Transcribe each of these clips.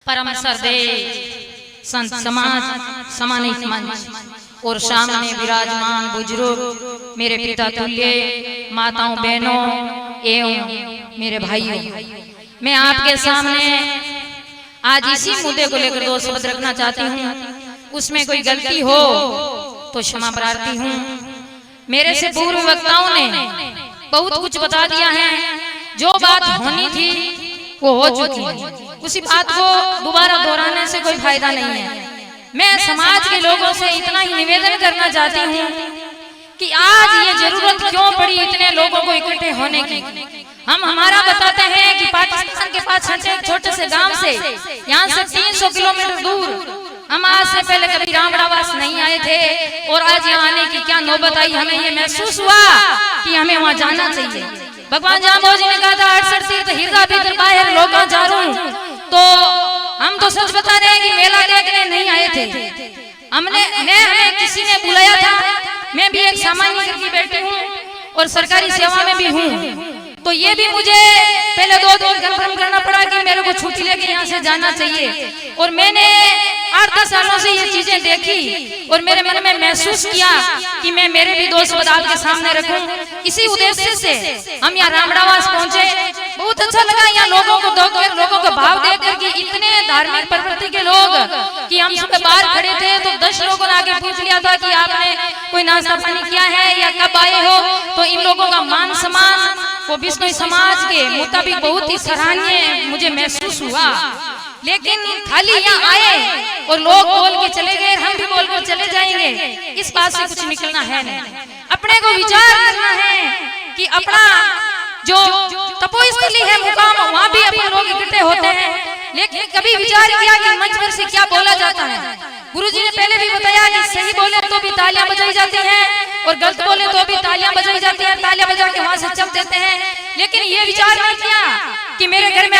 परम सरदेव संत समाज सम्मानित मंच और सामने विराजमान बुजुर्ग मेरे पिता तुल्य माताओं बहनों एवं मेरे भाइयों, मैं आपके सामने आज इसी मुद्दे को लेकर दो शब्द रखना चाहती हूँ। उसमें कोई गलती हो तो क्षमा प्रार्थी हूँ। मेरे से पूर्व वक्ताओं ने बहुत कुछ बता दिया है। जो बात होनी थी वो हो चुकी है, उसी बात को दोबारा दोहराने से कोई फायदा नहीं है। मैं समाज के लोगों से इतना ही निवेदन करना चाहती हूँ कि आज ये जरूरत क्यों पड़ी इतने लोगों को इकट्ठे होने की। हम हमारा बताते हैं कि पाकिस्तान के पास एक छोटे से गांव से यहाँ से 300 किलोमीटर दूर हम आज से पहले कभी रामड़ावास नहीं आए थे और आज यहाँ आने की क्या नौबत आई। हमें ये महसूस हुआ कि हमें वहाँ जाना चाहिए। भगवान जामो जी ने कहा था 68 तीर्थ हृदय भीतर बाहर लोग जा रहा। तो हम तो सच बता रहे हैं कि मेला देखने नहीं आए थे। हमें किसी ने बुलाया था। मैं भी एक सामान्य घर की बेटी हूँ और सरकारी सेवा में भी हूँ, तो ये भी मुझे पहले 2 दिन कंफर्म करना पड़ा कि मेरे को छुट्टी लेके यहाँ से जाना चाहिए। और मैंने 8-10 सालों से ये चीजें देखी और मेरे मन में महसूस किया कि मैं मेरे भी 2 शब्द आपके सामने रखूं। इसी उद्देश्य से हम यहाँ रामड़ावास पहुंचे। बहुत अच्छा लगा यहाँ लोगों को भाव देकर कि इतने धार्मिक प्रवृत्ति के लोग कि हम सुबह बाहर खड़े थे तो 10 लोगों ने आगे पूछ लिया था कि आपने कोई नाश्ता पानी किया है या कब आए हो। तो इन लोगों का मान सम्मान वो विष्णु समाज के मुताबिक बहुत ही सराहनीय मुझे महसूस हुआ। लेकिन खाली यहाँ आए और लोग बोल के चले गए, हम भी बोल कर चले जाएंगे, इस बात से कुछ निकलना है नहीं। अपने को विचार करना है कि अपना जो तपोस्थली है मुकाम, वहाँ भी अपने लोग इकट्ठे होते हैं। लेकिन कभी विचार किया कि मंच पर से क्या बोला जाता है। गुरुजी ने पहले भी बताया कि सही बोले तो भी तालियां बजाई जाती हैं और गलत बोले तो भी तालियां बजाई जाती हैं। तालियां बजा के वहां से चप देते हैं। लेकिन ये विचार नहीं किया कि मेरे घर में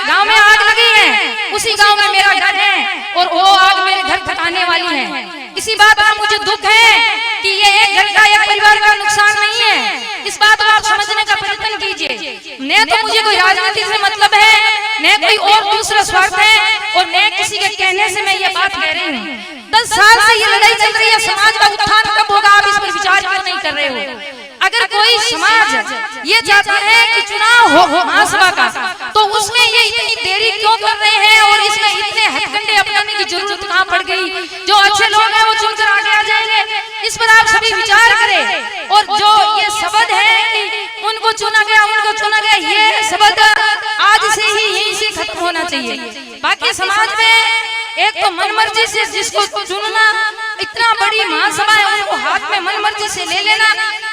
गांव में आग लगी है, उसी गांव में मेरा घर है और वो आग मेरे घर फटाने वाली है। इसी बात का मुझे दुख है कि ये एक घर का एक परिवार का नुकसान नहीं है। इस बात को आप समझने का प्रयत्न कीजिए। न तो मुझे कोई राजनीति से मतलब है, न कोई और दूसरा स्वार्थ है और न किसी के कहने से मैं ये बात कह रही हूँ। 10 साल से ये लड़ाई चल रही है। समाज का उत्थान कब होगा आप इस पर विचार क्यों नहीं कर रहे हो। अगर कोई समाज ये चाहता है कि चुनाव हो महासभा का, तो उसमें ये इतनी देरी क्यों कर रहे हैं और इसमें इतने हथकंडे अपनाने की जरूरत कहाँ पड़ गई। जो अच्छे लोग हैं वो चुनकर आगे आ जाएंगे, इस पर आप सभी विचार करें। और जो ये शब्द है कि उनको चुना गया, ये शब्द आज से ही यहीं से खत्म होना चाहिए। बाकी समाज में एक तो मनमर्जी से जिसको चुनना, इतना बड़ी महासभा है उनको हाथ में मनमर्जी से ले लेना,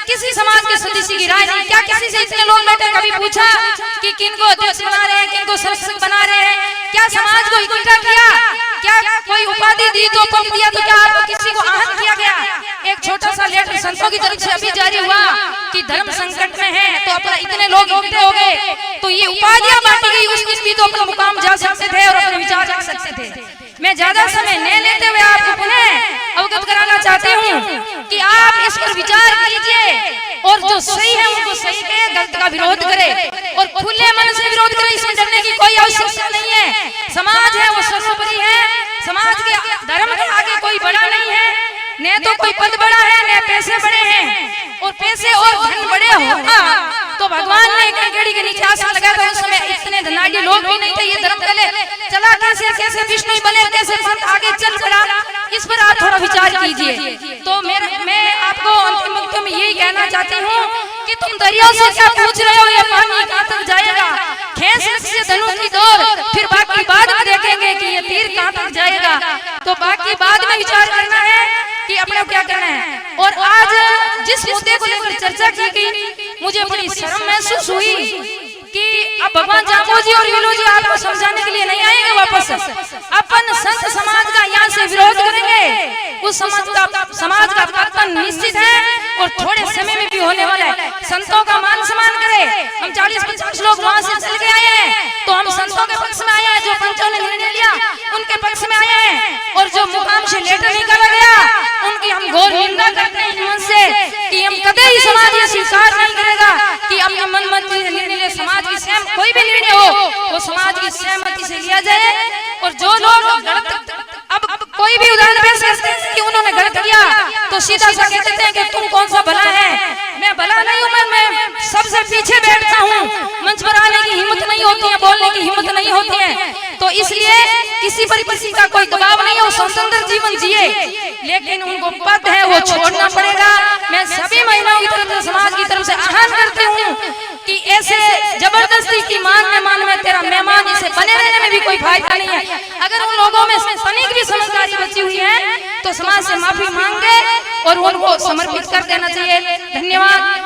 किसी समाज के सदस्य की राय नहीं। क्या किसी से इतने लोग बैठे कभी पूछा कि किनको अध्यक्ष बना रहे हैं, किनको संरक्षक बना रहे हैं। क्या समाज को इकट्ठा किया, क्या कोई उपाधि दी तो पद दिया, तो क्या आपको किसी को आहत किया गया। एक छोटा सा लेटर संतों की तरफ से अभी जारी हुआ कि धर्म संकट में है तो अपना इतने लोग इकट्ठे हो गए तो ये उपाधियां बांटी गई, उस दिन भी तो अपना मुकाम जा सकते थे और अपने विचार रख सकते थे। मैं ज्यादा समय न लेते हुए आपको पुनः अवगत कराना चाहती हूँ कि आप इस पर विचार कीजिए और जो सही है उनको सही कहे, गलत का विरोध करे और खुले मन से विरोध करे। इसमें डरने की कोई आवश्यकता नहीं है। समाज है वो सर्वोपरि है। समाज के धर्म के आगे कोई बड़ा नहीं है, न तो कोई पद बड़ा है न पैसे बड़े हैं। और पैसे और धन बड़े होगा तो भगवान ने कड़कड़ी के नीचे आसन लगाया था, उसमें इतने धनाढ़ी लोग भी नहीं थे। ये धर्म पहले चला कैसे विष्णु बने, कैसे पंथ आगे चल पड़ा, इस पर आप थोड़ा विचार कीजिए। तो मैं आपको अंतिम वक्त में यही कहना चाहती हूँ कि तुम दरिया से क्या पूछ रहे हो, ये पानी कहाँ तक जाएगा। खींच से धनु की डोर, फिर बाकी बाद में देखेंगे कि ये तीर कहाँ तक जाएगा। तो बाकी बाद में विचार करना है कि अपने क्या करना है। और आज जिस मुद्दे को लेकर चर्चा की गई, मुझे बड़ी शर्म महसूस हुई कि अब भगवान जामो जी और विलो जी आपको समझाने के लिए नहीं आएंगे वापस। अपन संत समाज का यहाँ से विरोध करेंगे, उस समाज का पतन निश्चित है और थोड़े समय में भी होने वाला है। संतों का मान सम्मान करें। हम 40-50 लोग वहाँ से चल के आए हैं तो हम संतों के पक्ष में आए हैं। जो पंचों ने निर्णय लिया उनके पक्ष में आए हैं और जो मुकाम से लेटर निकाला गया उनकी हम घोर निंदा करते हैं मन से कि हम कभी ही समाज ये स्वीकार नहीं करेगा कि अपने मनमर्जी से निर्णय ले। समाज की सहमति कोई भी निर्णय हो वो समाज की सहमति से लिया जाए और सीधा सा कह देते हैं कि तुम कौन सा भला है। मैं भला नहीं हूँ, मैं सबसे पीछे बैठता हूँ, मंच पर आने की हिम्मत नहीं होती है, बोलने की हिम्मत नहीं होती है। तो इसलिए किसी पर किसी का कोई दबाव नहीं है, वो स्वतंत्र जीवन जिए, लेकिन उनको पद है वो छोड़ना पड़ेगा। मैं सभी महिलाओं की तरफ से, समाज की तरफ से आह्वान करती हूँ कि ऐसे जबरदस्ती की मान में तेरा मेहमान इसे बने रहने में भी कोई फायदा नहीं है। अगर उन लोगों में तनिक भी समझदारी बची हुई है तो समाज से माफी मांगे और उनको समर्पित कर देना चाहिए। धन्यवाद।